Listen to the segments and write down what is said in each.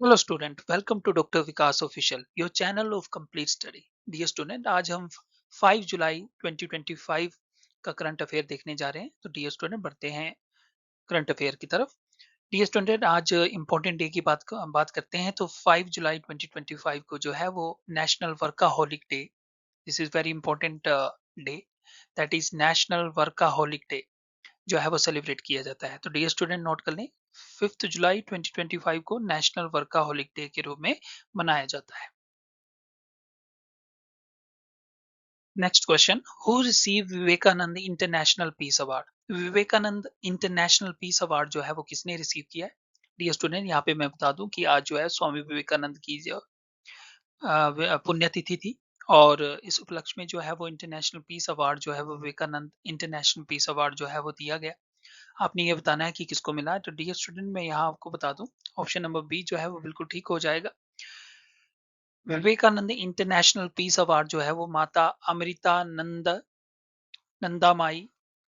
Hello student, welcome to doctor Vikas official your channel of complete study. Dear student, आज हम 5 जुलाई 2025 का current affair देखने जा रहे हैं। तो डियर स्टूडेंट, बढ़ते हैं करंट अफेयर की तरफ। डियर स्टूडेंट, आज इंपॉर्टेंट डे की बात करते हैं। तो 5 जुलाई 2025 को जो है वो national workaholic day. This is very important day, that is national workaholic day जो है वो सेलिब्रेट किया जाता है। तो डियर स्टूडेंट, नोट कर लें, 5 जुलाई 2025 को नेशनल वर्काहोलिक डे के रूप में मनाया जाता है। Next question, who receive Vivekananda international peace award. Vivekananda international peace award जो है वो किसने रिसीव किया है? डियर स्टूडेंट, यहाँ पे मैं बता दूं कि आज जो है स्वामी विवेकानंद की जो पुण्यतिथि थी। और इस उपलक्ष्य में जो है वो इंटरनेशनल पीस अवार्ड जो है वो विवेकानंद इंटरनेशनल पीस अवार्ड जो है वो दिया गया। आपने ये बताना है कि किसको मिला है। तो डियर स्टूडेंट, मैं यहाँ आपको बता दूं, ऑप्शन नंबर बी जो है वो बिल्कुल ठीक हो जाएगा। विवेकानंद इंटरनेशनल पीस अवार्ड जो है वो नंदामाई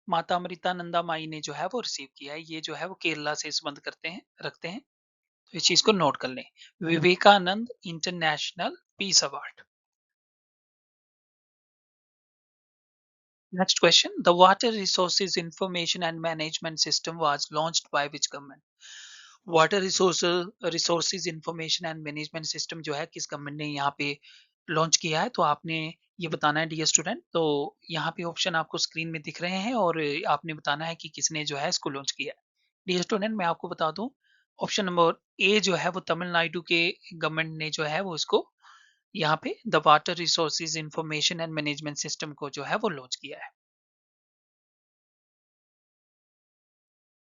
माता अमृता नंदामाई ने जो है वो रिसीव किया है। ये जो है वो केरला से संबंध रखते हैं। तो इस चीज को नोट कर लें, Vivekananda international peace award. Next question, the water resources information and management system was launched by which government. Water resources information and management system जो है किस गवर्नमेंट ने यहाँ पे लॉन्च किया है? तो आपने ये बताना है डियर स्टूडेंट। तो यहाँ पे ऑप्शन आपको स्क्रीन में दिख रहे हैं और आपने बताना है कि किसने जो है इसको लॉन्च किया है। डियर स्टूडेंट, मैं आपको बता दूं, ऑप्शन नंबर ए जो है वो तमिलनाडु के गवर्नमेंट ने जो है वो इसको यहाँ पे the water resources information and management system को जो है वो लॉन्च किया है।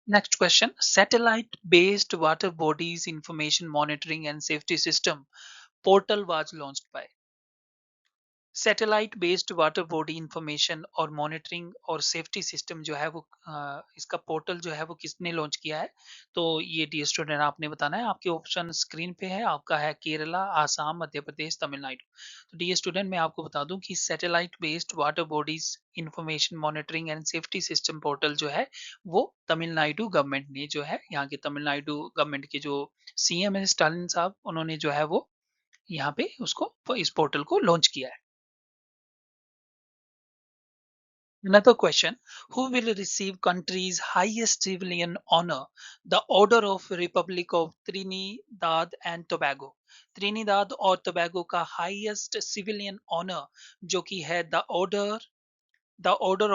Next question, satellite based water bodies information monitoring and safety system portal was launched by। Satellite based water body information और मॉनिटरिंग और सेफ्टी सिस्टम जो है वो इसका पोर्टल जो है वो किसने लॉन्च किया है? तो ये डियर स्टूडेंट आपने बताना है। आपके ऑप्शन स्क्रीन पे है, आपका है केरला, आसाम, मध्य प्रदेश, तमिलनाडु। तो डियर स्टूडेंट, मैं आपको बता दूं कि satellite based water bodies information monitoring and safety system portal जो है वो तमिलनाडु गवर्नमेंट ने जो है, यहाँ के तमिलनाडु गवर्नमेंट के जो सीएम है स्टालिन साहब, उन्होंने जो है वो यहाँ पे उसको इस पोर्टल को लॉन्च किया है। Another question, who will receive country's highest civilian honor, the Order of Republic of Trinidad and Tobago। Trinidad और टोबैगो का हाईएस्ट सिविलियन ऑनर जो कि है the order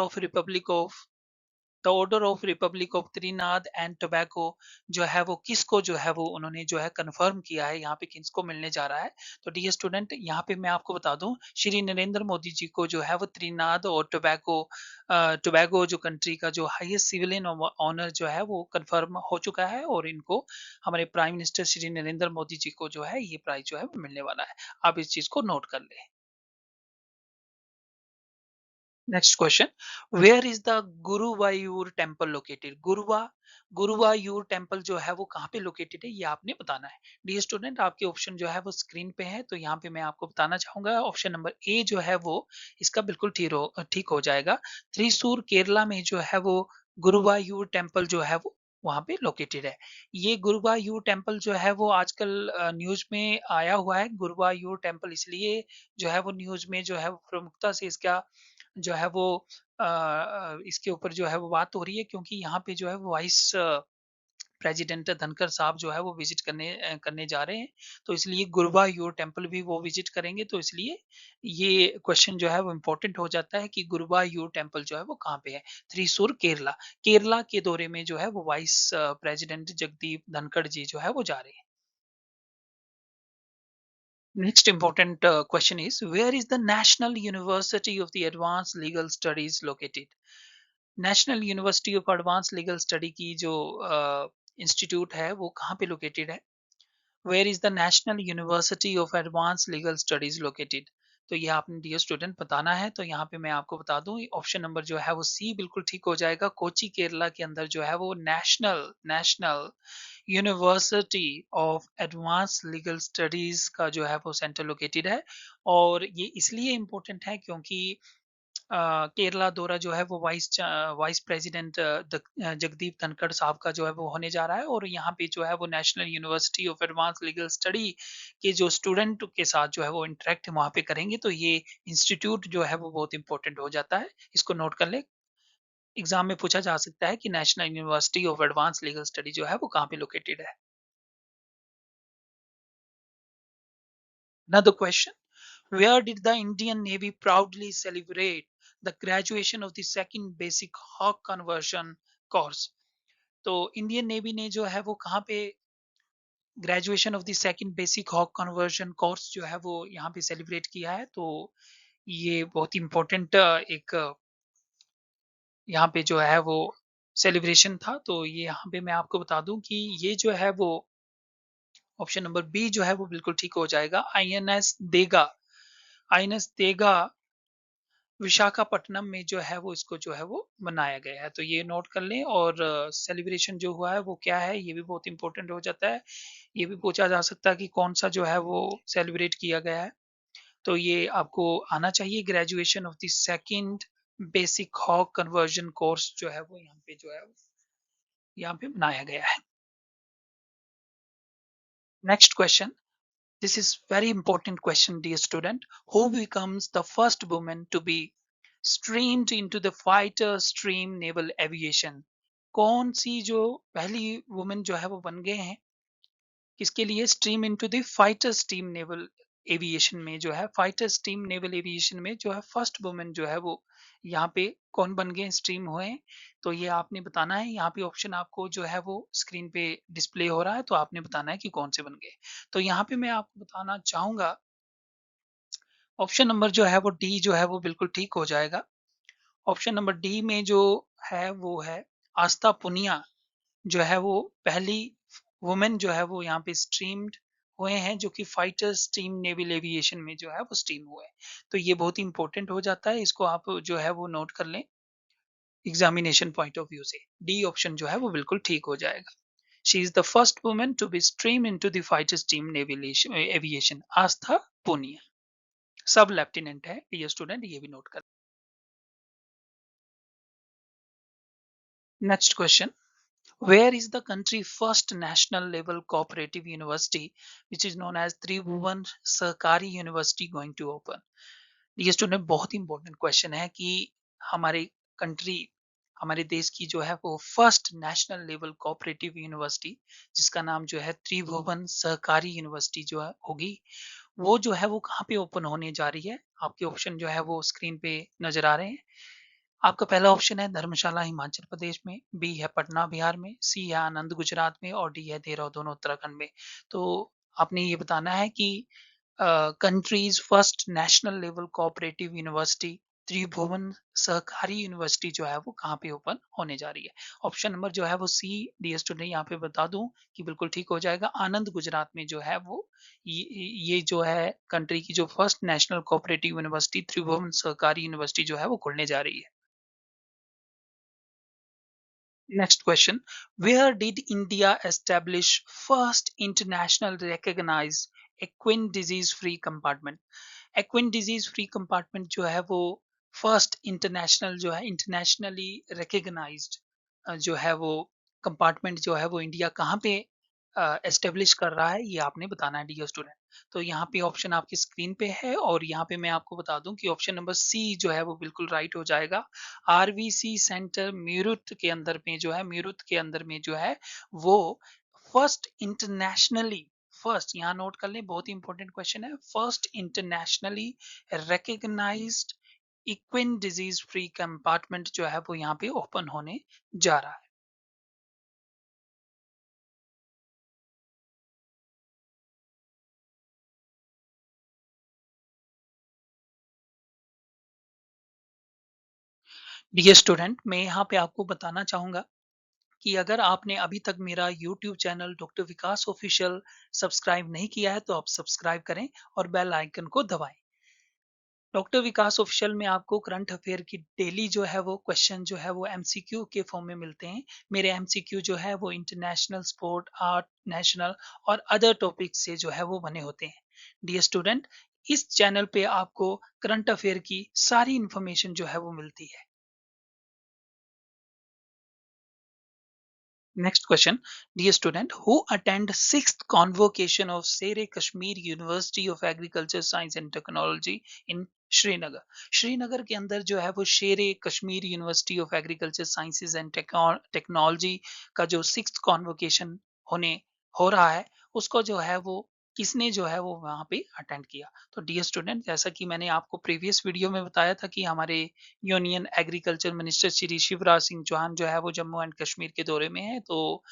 of Republic of त्रिनाद and Tobago जो है वो किसको जो है वो उन्होंने जो है कंफर्म किया है, यहाँ पे किसको मिलने जा रहा है? तो डियर स्टूडेंट, यहाँ पे मैं आपको बता दूं, श्री नरेंद्र मोदी जी को जो है वो त्रिनाद और टोबैगो जो कंट्री का जो हाईएस्ट सिविलियन ऑनर जो है वो कंफर्म हो चुका है और इनको हमारे प्राइम मिनिस्टर श्री नरेंद्र मोदी जी को जो है ये प्राइज जो है वो मिलने वाला है। आप इस चीज को नोट कर ले। Next question, where is the Guruvayur temple located. Guruvayur temple जो है वो कहाँ पे लोकेटेड है, ये आपने बताना है। डियर स्टूडेंट, आपके ऑप्शन जो है वो स्क्रीन पे है। तो यहाँ पे मैं आपको बताना चाहूंगा, ऑप्शन नंबर ए जो है वो इसका बिल्कुल ठीक हो जाएगा। त्रिशूर केरला में जो है वो गुरुवायूर टेम्पल जो है वो वहां पे लोकेटेड है। ये गुरुवायूर टेम्पल जो है वो आजकल न्यूज में आया हुआ है। गुरुवायूर टेम्पल इसलिए जो है वो न्यूज में जो है वो प्रमुखता से इसका जो है वो इसके ऊपर जो है वो बात हो रही है, क्योंकि यहाँ पे जो है वो वाइस प्रेसिडेंट धनखड़ साहब जो है वो विजिट करने जा रहे हैं। तो इसलिए गुरुवायूर टेम्पल भी वो विजिट करेंगे। तो इसलिए ये क्वेश्चन जो है वो इम्पोर्टेंट हो जाता है कि गुरुवायूर टेम्पल जो है वो कहाँ पे है। त्रिशूर केरला, केरला के दौरे में जो है वो वाइस प्रेसिडेंट जगदीप धनखड़ जी जो है वो जा रहे हैं। Next important question is, where is the National University of the Advanced Legal Studies located? National university of advance legal study की जो इंस्टीट्यूट है वो कहाँ पे लोकेटेड है? Where is the national university of advance legal studies located? तो ये आपने डियर स्टूडेंट बताना है। तो यहाँ पे मैं आपको बता दूं, ऑप्शन नंबर जो है वो सी बिल्कुल ठीक हो जाएगा। कोची केरला के अंदर जो है वो national national university of advance legal studies का जो है वो सेंटर लोकेटेड है। और ये इसलिए इम्पोर्टेंट है क्योंकि केरला दौरा जो है वो वाइस प्रेसिडेंट जगदीप धनखड़ साहब का जो है वो होने जा रहा है, और यहाँ पे जो है वो national university of advance legal study के जो स्टूडेंट के साथ जो है वो इंटरेक्ट वहाँ पे करेंगे, तो ये इंस्टीट्यूट जो है वो बहुत इंपॉर्टेंट हो जाता है। इसको नोट कर ले। एग्जाम में पूछा जा सकता है कि national university of advance legal study जो है वो कहाँ पे लोकेटेड है। Another question: where did the Indian Navy proudly celebrate the graduation of the second basic hawk conversion course? तो इंडियन नेवी ने जो है वो कहाँ पे graduation of the second basic hawk conversion course जो है वो यहाँ पे सेलिब्रेट किया है, तो ये बहुत इंपॉर्टेंट एक यहाँ पे जो है वो सेलिब्रेशन था। तो ये यहाँ पे मैं आपको बता दूं कि ये जो है वो ऑप्शन नंबर बी जो है वो बिल्कुल ठीक हो जाएगा। आईएनएस देगा विशाखापट्टनम में जो है वो इसको जो है वो मनाया गया है, तो ये नोट कर लें। और सेलिब्रेशन जो हुआ है वो क्या है, ये भी बहुत इंपॉर्टेंट हो जाता है। ये भी पूछा जा सकता है कि कौन सा जो है वो सेलिब्रेट किया गया है, तो ये आपको आना चाहिए। Graduation of the second basic hawk conversion course जो है वो यहाँ पे जो है यहाँ पे बनाया गया है। Next question, this is very important question, dear student. Who becomes the first woman to be streamed into the fighter stream naval aviation? कौन सी जो पहली वुमेन जो है वो बन गए हैं, किसके लिए stream into the fighter stream naval aviation में जो है, फाइटर स्टीम नेवल एविएशन में जो है फर्स्ट वुमेन जो है वो यहाँ पे कौन बन गए, स्ट्रीम हुए हैं? तो ये आपने बताना है। यहाँ पे ऑप्शन आपको जो है वो स्क्रीन पे डिस्प्ले हो रहा है, तो आपने बताना है कि कौन से बन गए। तो यहाँ पे मैं आपको बताना चाहूंगा, ऑप्शन नंबर जो है वो डी जो है वो बिल्कुल ठीक हो जाएगा। ऑप्शन नंबर डी में जो है वो है आस्था पुनिया, जो है वो पहली वुमेन जो है वो यहाँ पे स्ट्रीम्ड हुए हैं, जो कि फाइटर स्टीम नेवल एविएशन में जो है वो स्ट्रीम हुए हैं। तो ये बहुत इंपॉर्टेंट हो जाता है, इसको आप जो है वो नोट कर लें एग्जामिनेशन पॉइंट ऑफ व्यू से। डी ऑप्शन जो है वो बिल्कुल ठीक हो जाएगा। She is the first women to be stream into the fighter stream naval aviation, Astha Punia. सब लेफ्टिनेंट है डियर स्टूडेंट, ये भी नोट कर। Next question, where is the country first national level cooperative university which is known as Tribhuvan Sahkari University going to open? ये student बहुत important question है कि हमारे कंट्री, हमारे देश की जो है वो first national level cooperative university, जिसका नाम जो है त्रिभुवन सहकारी यूनिवर्सिटी जो है होगी, वो जो है वो कहाँ पे ओपन होने जा रही है। आपके ऑप्शन जो है वो स्क्रीन पे नजर आ रहे हैं। आपका पहला ऑप्शन है धर्मशाला हिमाचल प्रदेश में, बी है पटना बिहार में, सी है आनंद गुजरात में, और डी है देहरादून उत्तराखंड में। तो आपने ये बताना है कि countries first national level cooperative university Tribhuvan Sahkari university जो है वो कहाँ पे ओपन होने जा रही है। ऑप्शन नंबर जो है वो सी, डी स्टूडेंट यहाँ पे बता दूं कि बिल्कुल ठीक हो जाएगा। आनंद गुजरात में जो है वो ये जो है कंट्री की जो first national cooperative university Tribhuvan Sahkari university जो है वो खुलने जा रही है। Next question, where did India establish first international recognized equine disease free compartment? Equine disease free compartment जो है वो फर्स्ट इंटरनेशनल जो है इंटरनेशनली रिकग्नाइज्ड जो है वो कंपार्टमेंट जो है वो इंडिया कहाँ पे एस्टेब्लिश कर रहा है, ये आपने बताना है डियर स्टूडेंट। तो यहाँ पे ऑप्शन आपकी स्क्रीन पे है, और यहाँ पे मैं आपको बता दूं कि ऑप्शन नंबर सी जो है वो बिल्कुल राइट हो जाएगा। आरवीसी सेंटर मीरठ के अंदर में जो है, मीरठ के अंदर में जो है वो फर्स्ट इंटरनेशनली, फर्स्ट यहाँ नोट कर लें, बहुत इंपॉर्टेंट क्वेश्चन है, first internationally recognised equine disease free compartment जो है वो यहाँ पे ओपन होने जा रहा है। डियर स्टूडेंट, मैं यहाँ पे आपको बताना चाहूंगा कि अगर आपने अभी तक मेरा YouTube channel doctor Vikas official subscribe नहीं किया है, तो आप सब्सक्राइब करें और बेल आइकन को दबाएं। डॉक्टर विकास ऑफिशियल में आपको करंट अफेयर की डेली जो है वो क्वेश्चन जो है वो एमसीक्यू के फॉर्म में मिलते हैं। मेरे एमसीक्यू जो है वो इंटरनेशनल, स्पोर्ट, आर्ट, नेशनल और अदर टॉपिक से जो है वो बने होते हैं। डियर स्टूडेंट, इस चैनल पे आपको करंट अफेयर की सारी इन्फॉर्मेशन जो है वो मिलती है। Next question, dear student, who attend sixth convocation of Sere Kashmir University of Agriculture, Science and Technology in Srinagar. Srinagar के अंदर जो है वो शेर Kashmir university of agriculture sciences and technology का जो सिक्स्थ कॉन्वोकेशन होने हो रहा है, उसको जो है वो किसने जो है वो वहाँ पे अटेंड किया। तो डियर स्टूडेंट, जैसा कि मैंने आपको प्रीवियस वीडियो में बताया था कि हमारे union agriculture minister Shri Shivraj Singh Chauhan जो है वो जम्मू एंड कश्मीर के दौरे में है। तो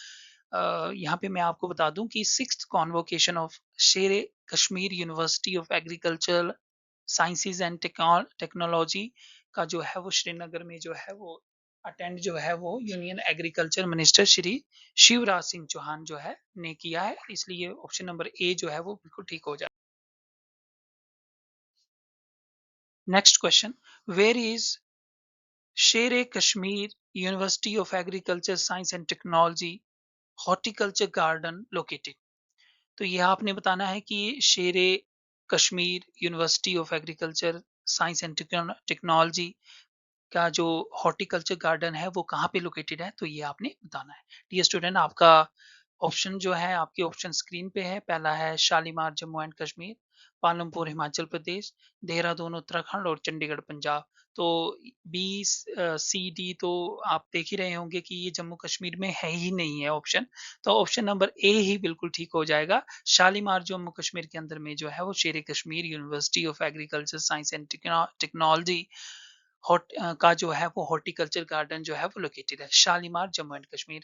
यहाँ पे मैं आपको बता दूं कि सिक्स्थ कॉन्वोकेशन ऑफ शेर Kashmir university of agriculture sciences and technology का जो है वो श्रीनगर में जो है वो अटेंड जो है वो union agriculture minister Shri Shivraj Singh Chauhan जो है ने किया है। इसलिए ऑप्शन नंबर ए जो है वो बिल्कुल ठीक हो जाए। नेक्स्ट क्वेश्चन, वेयर इज शेर Kashmir university of agriculture science and technology horticulture garden located. तो यह आपने बताना है कि शेर Kashmir university of agriculture science and technology का जो हॉर्टिकल्चर गार्डन है वो कहाँ पे लोकेटेड है, तो ये आपने बताना है। डियर स्टूडेंट, आपका ऑप्शन जो है आपके ऑप्शन स्क्रीन पे है। पहला है शालीमार जम्मू एंड कश्मीर, पालमपुर हिमाचल प्रदेश, देहरादून उत्तराखंड और चंडीगढ़ पंजाब। तो बी, सी, डी तो आप देख ही रहे होंगे कि ये जम्मू कश्मीर में है ही नहीं है ऑप्शन। तो ऑप्शन नंबर ए ही बिल्कुल ठीक हो जाएगा। शालीमार जम्मू कश्मीर के अंदर में जो है वो शेर Kashmir university of agriculture science and technology का जो है वो हॉर्टिकल्चर गार्डन जो है वो लोकेटेड है Shalimar Jammu and Kashmir.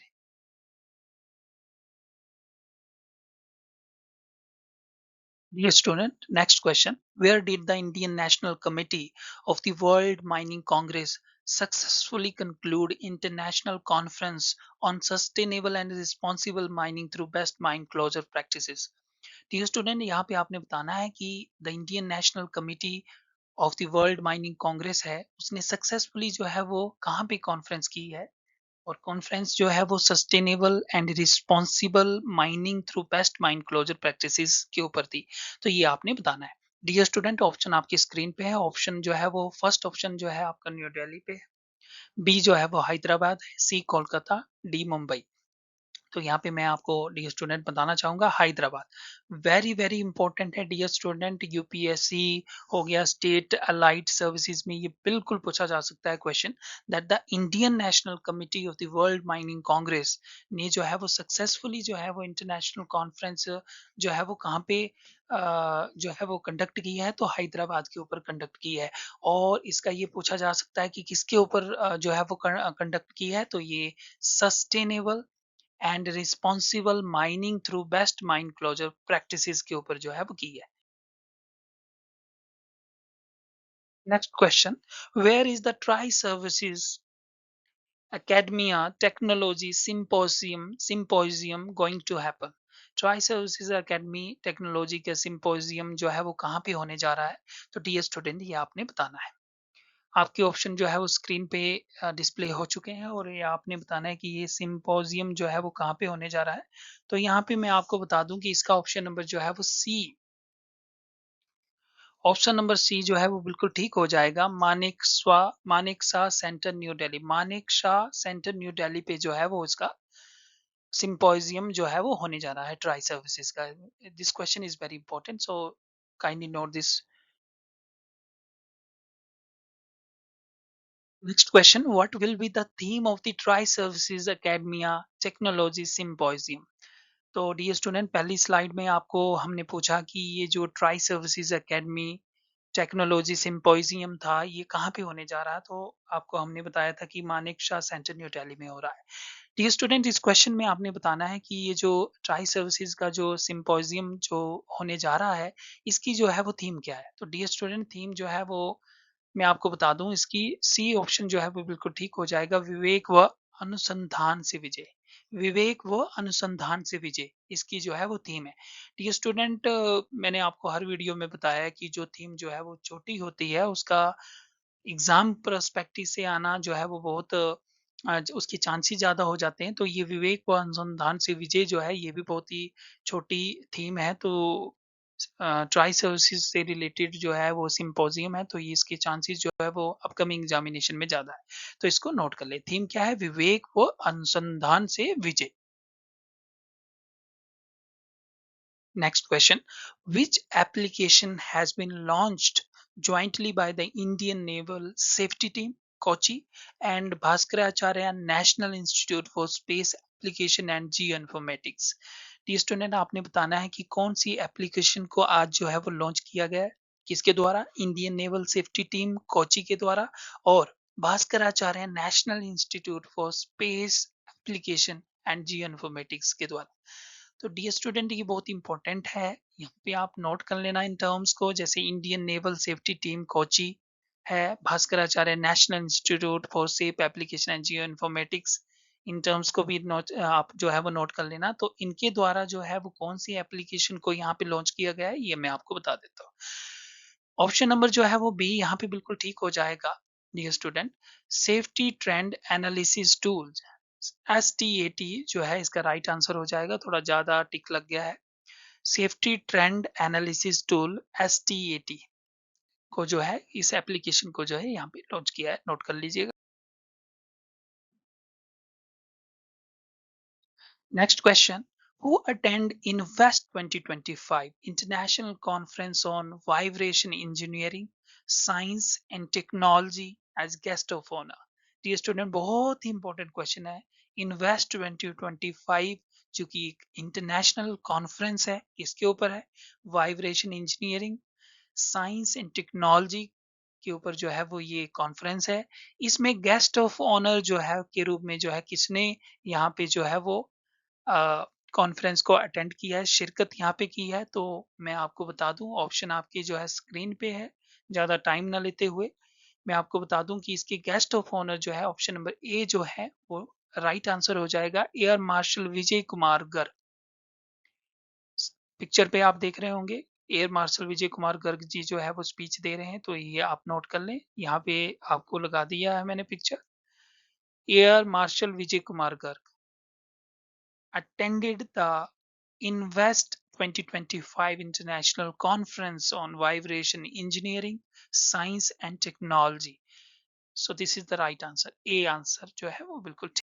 Dear student, next question. Where did the Indian National Committee of the World Mining Congress successfully conclude International Conference on Sustainable and Responsible Mining through Best Mine Closure Practices? Dear student, यहाँ पे आपने बताना है कि the Indian national committee of the world mining congress है, उसने successfully जो है वो कहाँ पे कॉन्फ्रेंस की है। और कॉन्फ्रेंस जो है वो sustainable and responsible mining through best mine closure practices के ऊपर थी। तो ये आपने बताना है। डियर स्टूडेंट, ऑप्शन आपकी स्क्रीन पे है। ऑप्शन जो है वो फर्स्ट ऑप्शन जो है आपका न्यू दिल्ली पे है, बी जो है वो हैदराबाद है, सी कोलकाता, डी मुंबई। तो यहाँ पे मैं आपको डियर स्टूडेंट बताना चाहूँगा हैदराबाद। वेरी वेरी इंपॉर्टेंट है डियर स्टूडेंट, यूपीएससी हो गया, स्टेट अलाइड सर्विसेज में ये बिल्कुल पूछा जा सकता है question, that the Indian national committee of the world mining Congress ने जो है वो सक्सेसफुली जो है वो इंटरनेशनल कॉन्फ्रेंस जो है वो कहाँ पे जो है वो कंडक्ट की है, तो हैदराबाद के ऊपर कंडक्ट की है। और इसका ये पूछा जा सकता है कि किसके ऊपर जो है वो कंडक्ट की है, तो ये sustainable and responsible mining through best mine closure practices के ऊपर जो है वो की है। Next question, where is the tri services academia technology symposium going to happen? Tri services academy technology का सिंपोजियम जो है वो कहाँ पे होने जा रहा है, तो डियर स्टूडेंट ये आपने बताना है। आपके ऑप्शन जो है वो स्क्रीन पे डिस्प्ले हो चुके हैं और ये आपने बताना है कि ये सिंपोजियम जो है वो कहाँ पे होने जा रहा है। तो यहाँ पे मैं आपको बता दूं कि इसका ऑप्शन नंबर जो है वो सी, ऑप्शन नंबर सी जो है वो बिल्कुल ठीक हो जाएगा। Manek Shah centre new Delhi, Manek Shah centre new Delhi पे जो है वो इसका सिंपोजियम जो है वो होने जा रहा है ट्राई सर्विसेज का। This question is very important, so kindly note this. Next question, what will be the theme of the Tri Services Academia Technology Symposium? तो डियर स्टूडेंट, पहली स्लाइड में आपको हमने पूछा कि ये जो tri services academy technology symposium था ये कहाँ पे होने जा रहा है, तो आपको हमने बताया था कि मानेक शाह सेंटर न्यू दिल्ली में हो रहा है। डियर स्टूडेंट, इस क्वेश्चन में आपने बताना है कि ये जो ट्राई सर्विसेज का जो सिंपोजियम जो होने जा रहा है, इसकी जो है वो थीम क्या है। तो डियर स्टूडेंट, थीम जो है वो मैं आपको बता दूं, इसकी सी ऑप्शन जो है वो बिल्कुल ठीक हो जाएगा। विवेक व अनुसंधान से विजय, विवेक व अनुसंधान से विजय इसकी जो है वो थीम है। डियर स्टूडेंट, मैंने आपको हर वीडियो में बताया है कि जो थीम जो है वो छोटी होती है उसका एग्जाम पर्सपेक्टिव से आना जो है वो बहुत उसके चांसेस ज्यादा हो जाते हैं। तो ये विवेक व अनुसंधान से विजय जो है ये भी बहुत ही छोटी थीम है। तो ट्राई सर्विसेज से रिलेटेड जो है वो सिम्पोजियम है, तो ये इसके चांसेस जो है वो अपकमिंग एग्जामिनेशन में ज़्यादा है। तो इसको नोट कर ले। थीम क्या है? विवेक व अनुसंधान से विजय। Next question. Which application has been launched jointly by the Indian Naval Safety Team, Kochi, and Bhaskaracharya National Institute for Space Application and Geoinformatics? D student आपने बताना है कि कौन सी एप्लीकेशन को आज जो है वो लॉन्च किया गया है, किसके द्वारा? Indian naval safety team Kochi के द्वारा और Bhaskaracharya national institute for space application and geo informatics के द्वारा। तो डी स्टूडेंट ये बहुत इंपॉर्टेंट है, यहाँ पे आप नोट कर लेना इन टर्म्स को, जैसे Indian naval safety team Kochi है, Bhaskaracharya national institute for safe application and geo informatics, इन टर्म्स को भी नोट आप जो है वो नोट कर लेना। तो इनके द्वारा जो है वो कौन सी एप्लीकेशन को यहाँ पे लॉन्च किया गया है, ये मैं आपको बता देता हूँ। ऑप्शन नंबर जो है वो बी यहाँ पे बिल्कुल ठीक हो जाएगा dear student. Safety trend analysis tools, STAT जो है इसका राइट आंसर हो जाएगा, थोड़ा ज़्यादा टिक लग गया है। Safety trend analysis tool STAT को जो है इस एप्लीकेशन को जो है यहाँ पे लॉन्च किया है, नोट कर लीजिएगा। Next question. Who attend Invest 2025 International Conference on Vibration Engineering, Science and Technology as guest of honor? Dear student बहुत ही इंपॉर्टेंट क्वेश्चन है। इन्वेस्ट 2025 जो कि एक इंटरनेशनल कॉन्फ्रेंस है, इसके ऊपर है vibration engineering, science and technology के ऊपर जो है वो ये कॉन्फ्रेंस है। इसमें गेस्ट ऑफ ऑनर जो है के रूप में जो है किसने यहाँ पे जो है वो कॉन्फ्रेंस को अटेंड किया है, शिरकत यहाँ पे की है। तो मैं आपको बता दूं, ऑप्शन आपकी जो है स्क्रीन पे है। ज़्यादा टाइम ना लेते हुए मैं आपको बता दूं कि इसके गेस्ट ऑफ ऑनर जो है ऑप्शन नंबर ए जो है वो राइट आंसर हो जाएगा, air marshal Vijay Kumar Garg. Picture पे आप देख रहे होंगे एयर मार्शल विजय कुमार गर्ग जी जो है वो स्पीच दे रहे हैं, तो ये आप नोट कर लें। यहाँ पे आपको लगा दिया है मैंने picture. Air marshal Vijay Kumar Garg attended the Invest 2025 International Conference on Vibration Engineering, Science and Technology. So this is the right answer. A answer जो है वो बिल्कुल ठीक।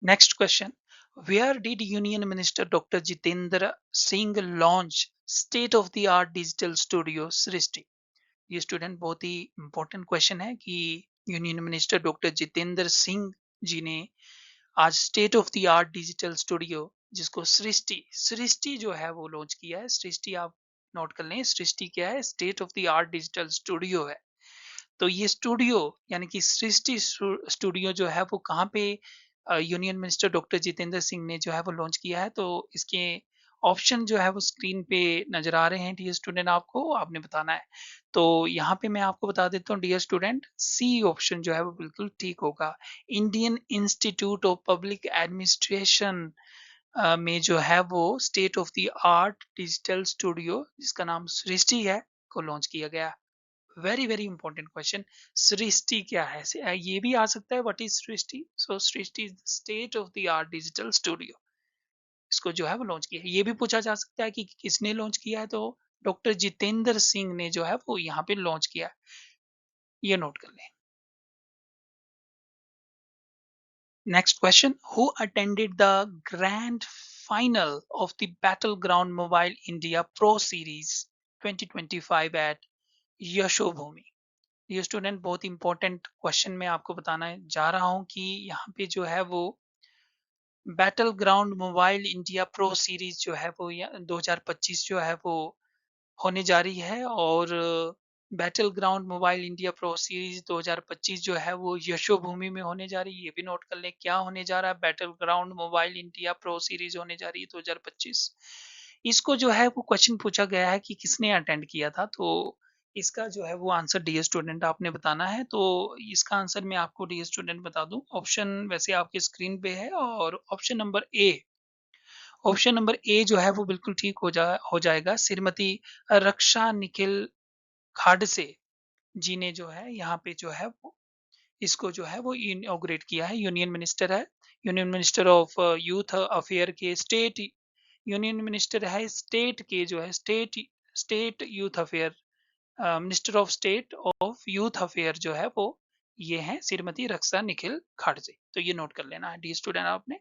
Next question. Where did Union Minister Dr. Jitendra Singh launch state-of-the-art digital studio सृष्टि? ये student बहुत ही important question है कि union minister doctor Jitendra Singh ji ने आज state of the art digital studio जिसको सृष्टि सृष्टि जो है वो लॉन्च किया है। सृष्टि आप नोट कर लें, सृष्टि क्या है? State of the art digital studio है। तो ये स्टूडियो यानी कि सृष्टि स्टूडियो जो है वो कहाँ पे union minister doctor Jitendra Singh ने जो है वो लॉन्च किया है। तो इसके ऑप्शन जो है वो स्क्रीन पे नजर आ रहे हैं डियर स्टूडेंट, आपको आपने बताना है। तो यहाँ पे मैं आपको बता देता हूँ डियर स्टूडेंट, सी ऑप्शन जो है वो बिल्कुल ठीक होगा। Indian Institute of Public Administration में जो है वो state of the art digital studio जिसका नाम सृष्टि है को लॉन्च किया गया। Very very important question. Srishti क्या है? ये भी आ सकता है, what is Srishti? So Srishti is state of the art digital studio, इसको जो है वो लॉन्च किया है। ये भी पूछा जा सकता है कि किसने लॉन्च किया है, तो डॉक्टर जितेंद्र सिंह ने जो है वो यहाँ पे लॉन्च किया है, ये नोट कर लें। Next question. Who attended the grand final of the battleground mobile India pro series 2025 at Yashobhoomi? ये स्टूडेंट बहुत इंपॉर्टेंट क्वेश्चन मैं आपको बताना जा रहा हूँ कि यहाँ पे जो है वो battle ground mobile India pro series जो है वो 2025 जो है वो होने जा रही है। और battle ground mobile India pro series 2025 जो है वो यशोभूमि में होने जा रही है। ये भी नोट कर लें क्या होने जा रहा है, battle ground mobile India pro series होने जा रही है 2025। इसको जो है वो क्वेश्चन पूछा गया है कि किसने अटेंड किया था, तो इसका जो है वो आंसर डियर स्टूडेंट आपने बताना है। तो इसका आंसर मैं आपको डियर स्टूडेंट बता दूं, ऑप्शन वैसे आपके स्क्रीन पे है और option number A, option number A जो है वो बिल्कुल ठीक हो जाएगा। श्रीमती रक्षा निखिल खाडसे जी ने जो है यहाँ पे जो है वो इसको जो है वो इनॉग्रेट किया है। यूनियन मिनिस्टर है, union minister of youth affair के स्टेट यूनियन मिनिस्टर है स्टेट के जो है state youth affair, minister of state of youth affair जो है वो ये हैं श्रीमती रक्षा निखिल खड़से। तो ये नोट कर लेना है डी स्टूडेंट आपने।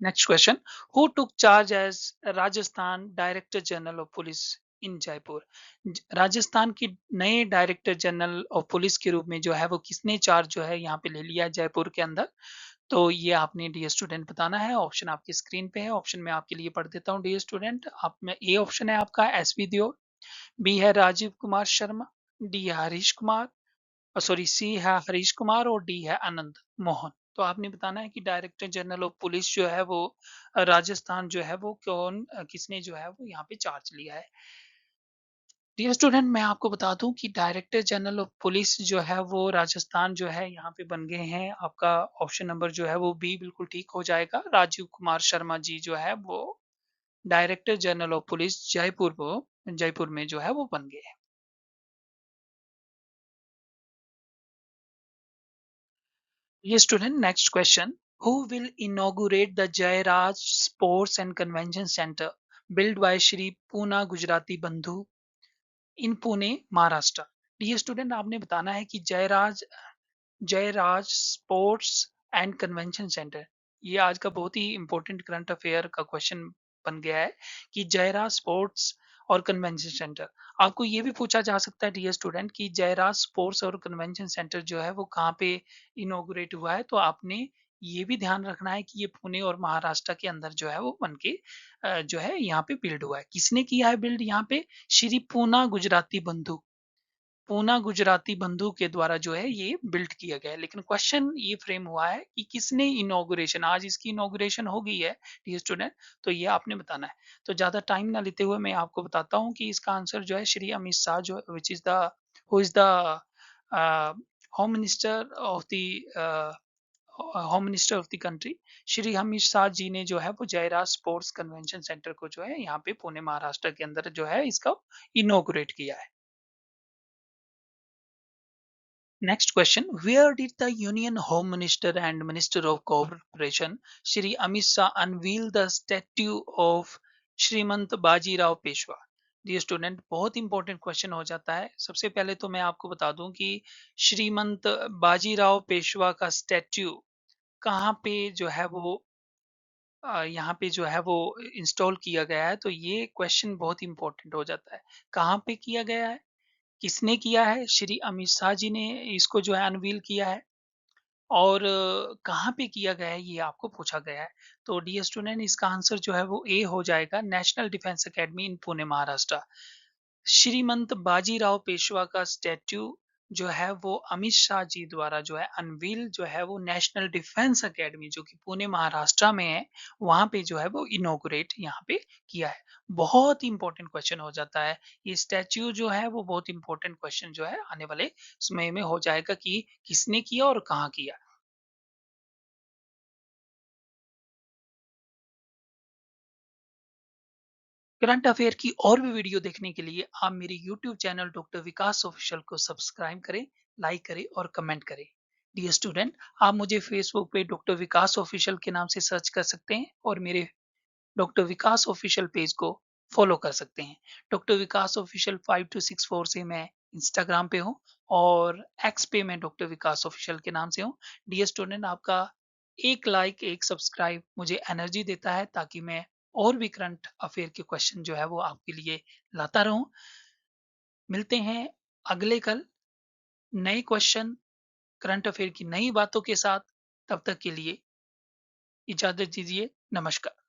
Next question, who took charge as Rajasthan director general of police in Jaipur? Rajasthan की नए डायरेक्टर जनरल ऑफ पुलिस के रूप में जो है वो किसने चार्ज जो है यहाँ पे ले लिया है जयपुर के अंदर? तो ये आपने डियर स्टूडेंट बताना है। ऑप्शन आपकी स्क्रीन पे है, ऑप्शन मैं आपके लिए पढ़ देता हूँ डियर स्टूडेंट। आप में ए ऑप्शन है आपका एसपी देओल, बी है राजीव कुमार शर्मा, डी है हरीश कुमार, सॉरी सी है हरीश कुमार और डी है आनंद मोहन। तो आपने बताना है कि डायरेक्टर जनरल ऑफ पुलिस जो है वो राजस्थान जो है वो किसने जो है वो यहाँ पे चार्ज लिया है। डियर स्टूडेंट मैं आपको बता दूं कि डायरेक्टर जनरल ऑफ पुलिस जो है वो राजस्थान जो है यहाँ पे बन गए हैं। आपका ऑप्शन नंबर जो है वो बी बिल्कुल ठीक हो जाएगा। राजीव कुमार शर्मा जी जो है वो director general of police Jaipur में जो है वो बन गए हैं। ये student next question, who will inaugurate the Jayraj sports and convention centre built by Shri Poona Gujarati Bandhu in Pune Maharashtra? ये स्टूडेंट आपने बताना है कि Jayraj sports and convention centre, ये आज का बहुत ही इंपॉर्टेंट करंट अफेयर का क्वेश्चन बन गया है कि जयराज स्पोर्ट्स और कन्वेंशन सेंटर। आपको ये भी पूछा जा सकता है डियर स्टूडेंट कि जयराज स्पोर्ट्स और कन्वेंशन सेंटर जो है वो कहाँ पे इनॉग्रेट हुआ है। तो आपने ये भी ध्यान रखना है कि ये पुणे और महाराष्ट्र के अंदर जो है वो बन के जो है यहाँ पे बिल्ड हुआ है। किसने किया है बिल्ड यहाँ पे? श्री पूना गुजराती बंधु, पूना गुजराती बंधु के द्वारा जो है ये बिल्ड किया गया है। लेकिन क्वेश्चन ये फ्रेम हुआ है कि किसने इनॉग्रेशन, आज इसकी इनॉग्रेशन हो गई है डियर स्टूडेंट, तो ये आपने बताना है। तो ज्यादा टाइम ना लेते हुए मैं आपको बताता हूँ कि इसका आंसर जो है श्री अमित शाह जो which is the who is the home minister of the home minister of the country, Shri Amit Shah ji ने जो है वो जयराज स्पोर्ट्स कन्वेंशन सेंटर को जो है यहाँ पे पुणे महाराष्ट्र के अंदर जो है इसका इनॉग्रेट किया है। Next question, where did the Union Home Minister and Minister of Cooperation Shri Amit Shah unveil the statue of Shrimant Bajirao Peshwa? Dear student बहुत इंपॉर्टेंट क्वेश्चन हो जाता है। सबसे पहले तो मैं आपको बता दूं कि श्रीमंत बाजीराव पेशवा का स्टैट्यू कहाँ पे जो है वो यहाँ पे जो है वो इंस्टॉल किया गया है। तो ये क्वेश्चन बहुत इंपॉर्टेंट हो जाता है। कहाँ पे किया गया है, किसने किया है? श्री अमित शाह जी ने इसको जो है अनवील किया है और कहाँ पे किया गया है ये आपको पूछा गया है। तो डियर स्टूडेंट इसका आंसर जो है वो ए हो जाएगा, national defence academy in Pune Maharashtra. श्रीमंत बाजीराव पेशवा का स्टैट्यू जो है वो अमित शाह जी द्वारा जो है अनवील जो है वो नेशनल डिफेंस एकेडमी जो कि पुणे महाराष्ट्र में है, वहां पे जो है वो इनॉग्रेट यहाँ पे किया है। बहुत इंपॉर्टेंट क्वेश्चन हो जाता है ये स्टैच्यू जो है वो, बहुत इंपॉर्टेंट क्वेश्चन जो है आने वाले समय में हो जाएगा कि किसने किया और कहाँ किया। करंट अफेयर की और भी वीडियो देखने के लिए आप मेरे YouTube channel doctor Vikas official को सब्सक्राइब करें, लाइक करें और कमेंट करें। डियर स्टूडेंट आप मुझे फेसबुक पे डॉक्टर विकास ऑफिशियल के नाम से सर्च कर सकते हैं और मेरे डॉक्टर विकास ऑफिशियल पेज को फॉलो कर सकते हैं। डॉक्टर विकास ऑफिशियल 5264 से मैं इंस्टाग्राम पे हूँ और एक्स पे मैं डॉक्टर विकास ऑफिशियल के नाम से हूँ। डियर स्टूडेंट आपका एक लाइक एक सब्सक्राइब मुझे एनर्जी देता है ताकि मैं और भी करंट अफेयर के क्वेश्चन जो है वो आपके लिए लाता रहूं। मिलते हैं अगले कल नए क्वेश्चन करंट अफेयर की नई बातों के साथ। तब तक के लिए इजाजत दीजिए। नमस्कार।